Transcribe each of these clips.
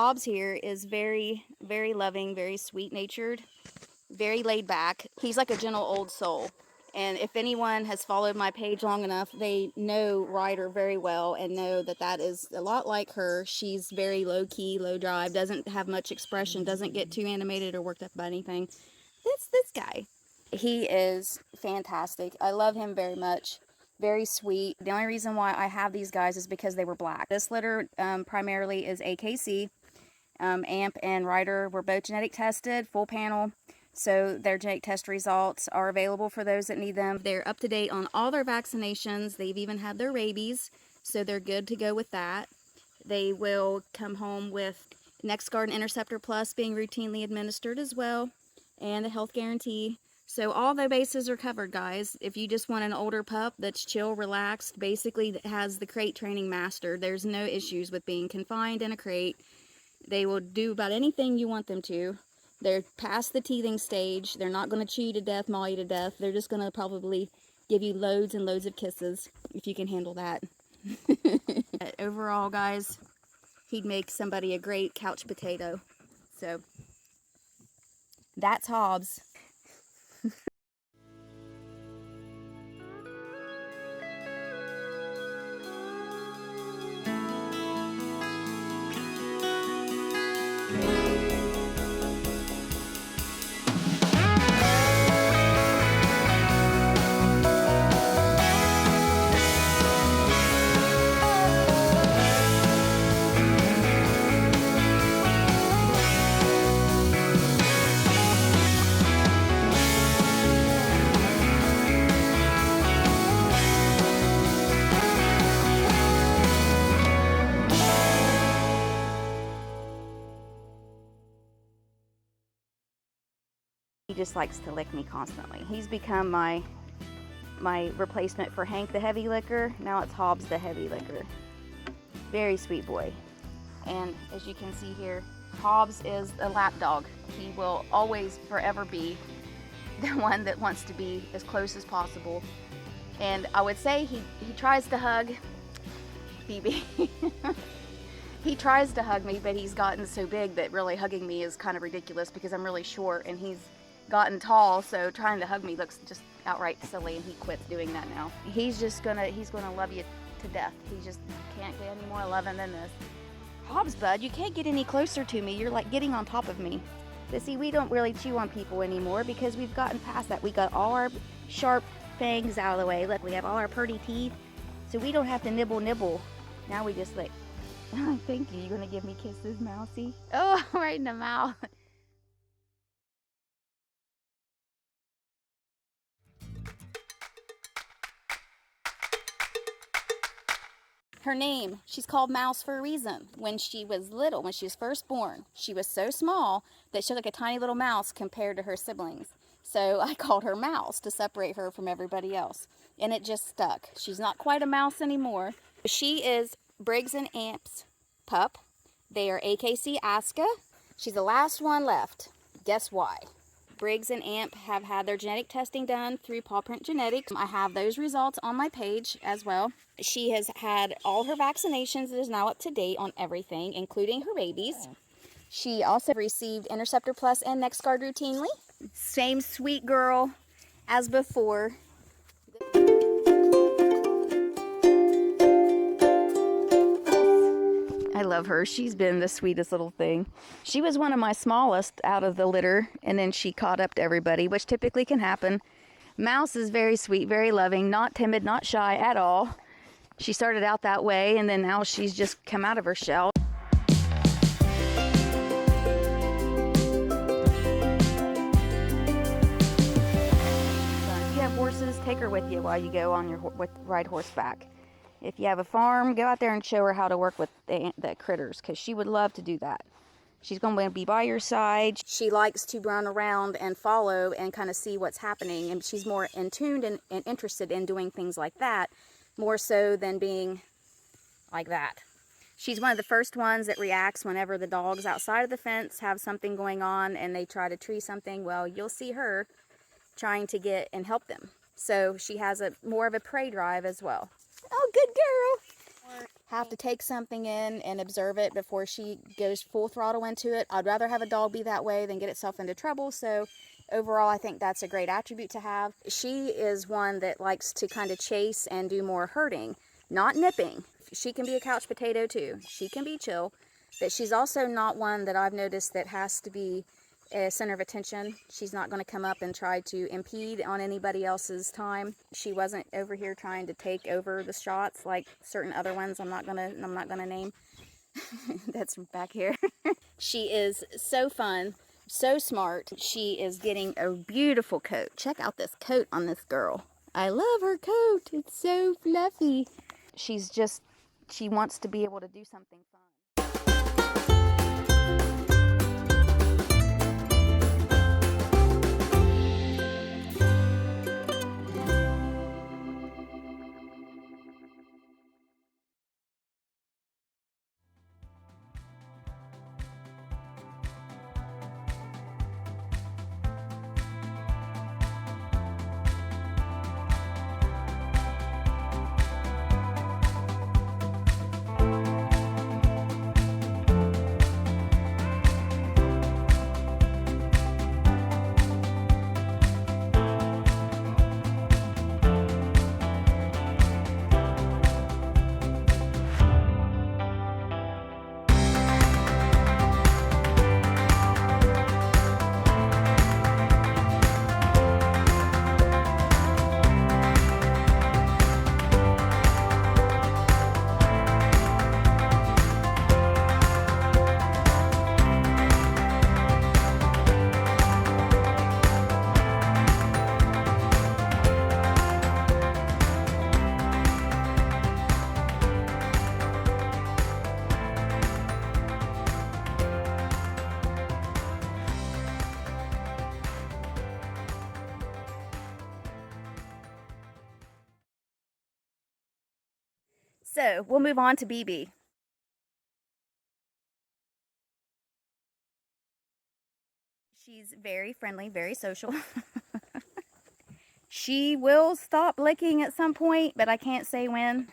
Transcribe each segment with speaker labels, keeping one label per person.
Speaker 1: Hobbs here is very, very loving, very sweet-natured, very laid back. He's like a gentle old soul. And if anyone has followed my page long enough, they know Ryder very well and know that that is a lot like her. She's very low-key, low-drive, doesn't have much expression, doesn't get too animated or worked up by anything. It's this guy. He is fantastic. I love him very much. Very sweet. The only reason why I have these guys is because they were black. This litter primarily is AKC. Amp and Ryder were both genetic tested, full panel. So their genetic test results are available for those that need them. They're up to date on all their vaccinations. They've even had their rabies, so they're good to go with that. They will come home with NexGard and Interceptor Plus being routinely administered as well, and the health guarantee. So all the bases are covered, guys. If you just want an older pup that's chill, relaxed, basically that has the crate training mastered, there's no issues with being confined in a crate. They will do about anything you want them to. They're past the teething stage. They're not going to chew you to death, maul you to death. They're just going to probably give you loads and loads of kisses, if you can handle that. Overall, guys, he'd make somebody a great couch potato. So, that's Hobbs. He just likes to lick me constantly. He's become my replacement for Hank the heavy licker. Now it's Hobbs the heavy licker. Very sweet boy. And as you can see here, Hobbs is a lap dog. He will always forever be the one that wants to be as close as possible. And I would say he tries to hug BB. He tries to hug me, but he's gotten so big that really hugging me is kind of ridiculous because I'm really short and he's gotten tall, so trying to hug me looks just outright silly, and he quits doing that now. He's gonna love you to death. He just can't get any more loving than this. Hobbs, bud, you can't get any closer to me. You're like getting on top of me. But see, we don't really chew on people anymore because we've gotten past that. We got all our sharp fangs out of the way. Look, we have all our pretty teeth, so we don't have to nibble. Now we just lick. Thank you. You gonna give me kisses, Mousy? Oh, right in the mouth. Her name, she's called Mouse for a reason. When she was little, when she was first born, she was so small that she looked like a tiny little mouse compared to her siblings. So I called her Mouse to separate her from everybody else. And it just stuck. She's not quite a mouse anymore. She is Briggs and Amp's pup. They are AKC Aska. She's the last one left. Guess why? Briggs and Amp have had their genetic testing done through Paw Print Genetics. I have those results on my page as well. She has had all her vaccinations. It is now up to date on everything, including her rabies. She also received Interceptor Plus and NexGard routinely. Same sweet girl as before. I love her. She's been the sweetest little thing. She was one of my smallest out of the litter, and then she caught up to everybody, which typically can happen. Mouse is very sweet, very loving, not timid, not shy at all. She started out that way, and then now she's just come out of her shell. If you have horses, take her with you while you go on your ride horseback. If you have a farm, go out there and show her how to work with the critters, because she would love to do that. She's going to be by your side. She likes to run around and follow and kind of see what's happening, and she's more in tuned and interested in doing things like that, more so than being like that. She's one of the first ones that reacts whenever the dogs outside of the fence have something going on and they try to tree something. Well, you'll see her trying to get and help them. So she has more of a prey drive as well. Oh, good girl. have to take something in and observe it before she goes full throttle into it. I'd rather have a dog be that way than get itself into trouble. So overall, I think that's a great attribute to have. She is one that likes to kind of chase and do more herding, not nipping. She can be a couch potato too. She can be chill, but she's also not one that I've noticed that has to be a center of attention.'s not going to come up and try to impede on anybody else's time. She wasn't over here trying to take over the shots like certain other ones I'm not gonna name. That's from back here. She is so fun, so smart. She is getting a beautiful coat. Check out this coat on this girl. I love her coat. It's so fluffy. She wants to be able to do something fun. So we'll move on to BB. She's very friendly, very social. She will stop licking at some point, but I can't say when.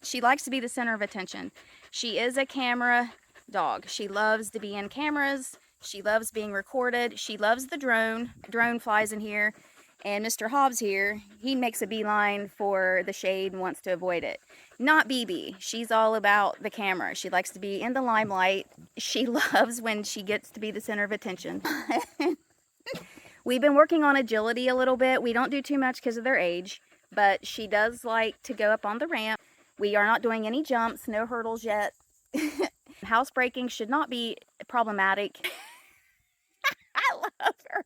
Speaker 1: She likes to be the center of attention. She is a camera dog. She loves to be in cameras. She loves being recorded. She loves the drone. Drone flies in here. And Mr. Hobbs here, he makes a beeline for the shade and wants to avoid it. Not BB. She's all about the camera. She likes to be in the limelight. She loves when she gets to be the center of attention. We've been working on agility a little bit. We don't do too much because of their age, but she does like to go up on the ramp. We are not doing any jumps, no hurdles yet. Housebreaking should not be problematic. I love her.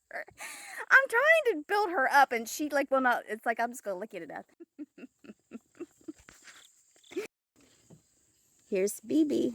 Speaker 1: I'm trying to build her up and she will not, it's like I'm just gonna lick you to death. Here's BB.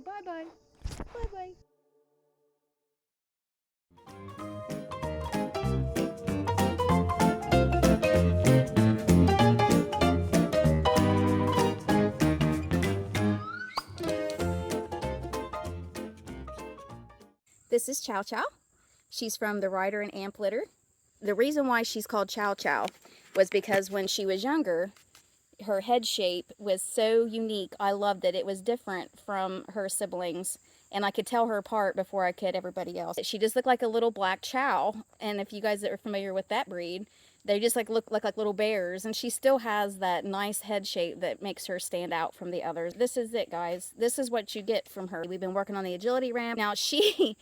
Speaker 1: Bye-bye. Bye-bye. This is Chow Chow. She's from the Rider and Amp litter. The reason why she's called Chow Chow was because when she was younger, her head shape was so unique. I loved it. It was different from her siblings, and I could tell her apart before I could everybody else. She just looked like a little black chow, and if you guys are familiar with that breed, They just like look like little bears, and she still has that nice head shape that makes her stand out from the others. This is it, guys. This is what you get from her. We've been working on the agility ramp. Now she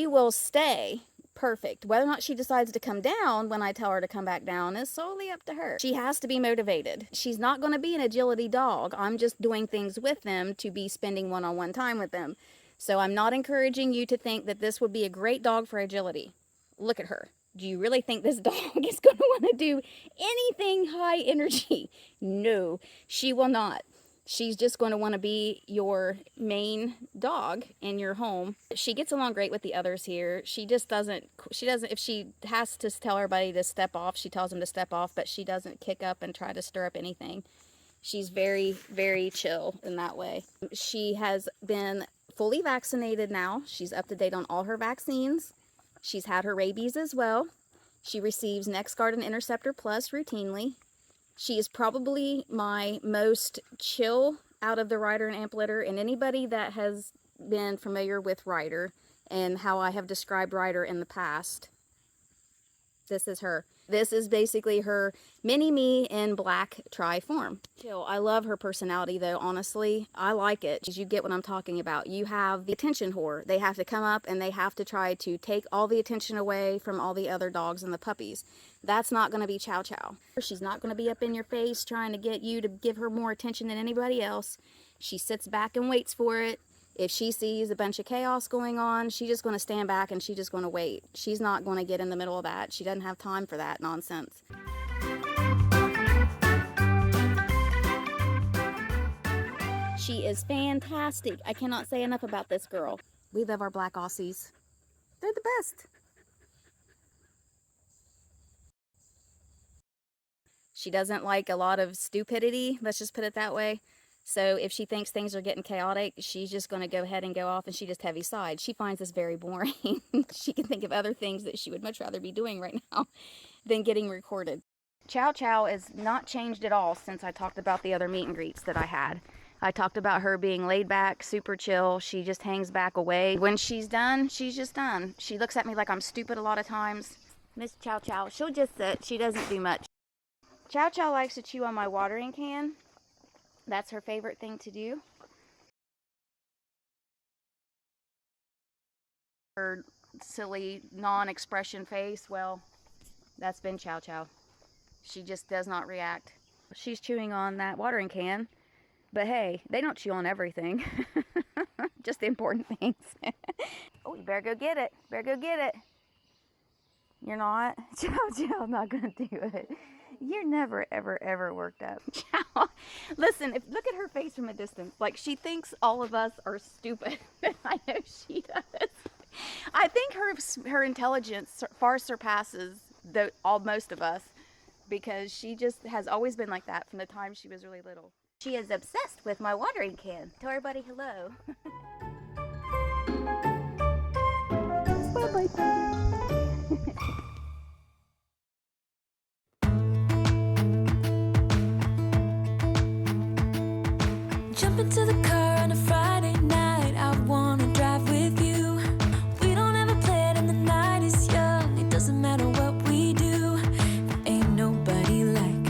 Speaker 1: will stay perfect. Whether or not she decides to come down when I tell her to come back down is solely up to her. She has to be motivated. She's not going to be an agility dog. I'm just doing things with them to be spending one-on-one time with them. So I'm not encouraging you to think that this would be a great dog for agility. Look at her. Do you really think this dog is going to want to do anything high energy? No, she will not. She's just going to want to be your main dog in your home. She gets along great with the others here. She doesn't, if she has to tell everybody to step off, she tells them to step off, but she doesn't kick up and try to stir up anything. She's very, very chill in that way. She has been fully vaccinated now. She's up to date on all her vaccines. She's had her rabies as well. She receives NexGard and Interceptor Plus routinely. She is probably my most chill out of the Rider and Amp litter, and anybody that has been familiar with Rider and how I have described Rider in the past, this is her. This is basically her mini-me in black tri-form. I love her personality though, honestly. I like it. You get what I'm talking about. You have the attention whore. They have to come up and they have to try to take all the attention away from all the other dogs and the puppies. That's not going to be Chow Chow. She's not going to be up in your face trying to get you to give her more attention than anybody else. She sits back and waits for it. If she sees a bunch of chaos going on, she's just going to stand back and she's just going to wait. She's not going to get in the middle of that. She doesn't have time for that nonsense. She is fantastic. I cannot say enough about this girl. We love our black Aussies. They're the best. She doesn't like a lot of stupidity, let's just put it that way. So if she thinks things are getting chaotic, she's just going to go ahead and go off, and she just heavy side. She finds this very boring. She can think of other things that she would much rather be doing right now than getting recorded. Chow Chow is not changed at all since I talked about the other meet and greets that I had. I talked about her being laid back, super chill. She just hangs back away. When she's done, she's just done. She looks at me like I'm stupid a lot of times. Miss Chow Chow, she'll just sit. She doesn't do much. Chow Chow likes to chew on my watering can. That's her favorite thing to do. Her silly non-expression face, well, that's been Chow Chow. She just does not react. She's chewing on that watering can, but hey, they don't chew on everything. Just the important things. Oh, you better go get it. Better go get it. You're not? Chow Chow, not gonna do it. You're never, ever, ever worked up. Chow. Listen, look at her face from a distance. Like, she thinks all of us are stupid. I know she does. I think her intelligence far surpasses most of us, because she just has always been like that from the time she was really little. She is obsessed with my watering can. Tell everybody hello. Bye-bye.
Speaker 2: Jump into the car on a Friday night. I wanna drive with you. We don't have a plan and the night is young. It doesn't matter what we do. There ain't nobody like.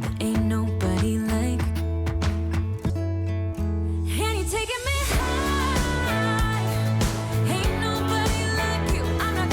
Speaker 2: There ain't nobody like. And you're taking me high. Ain't nobody like you. I'm not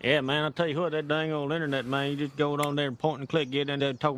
Speaker 3: Yeah, man, I tell you what, that dang old internet, man, you just go on there and point and click, get in there, talk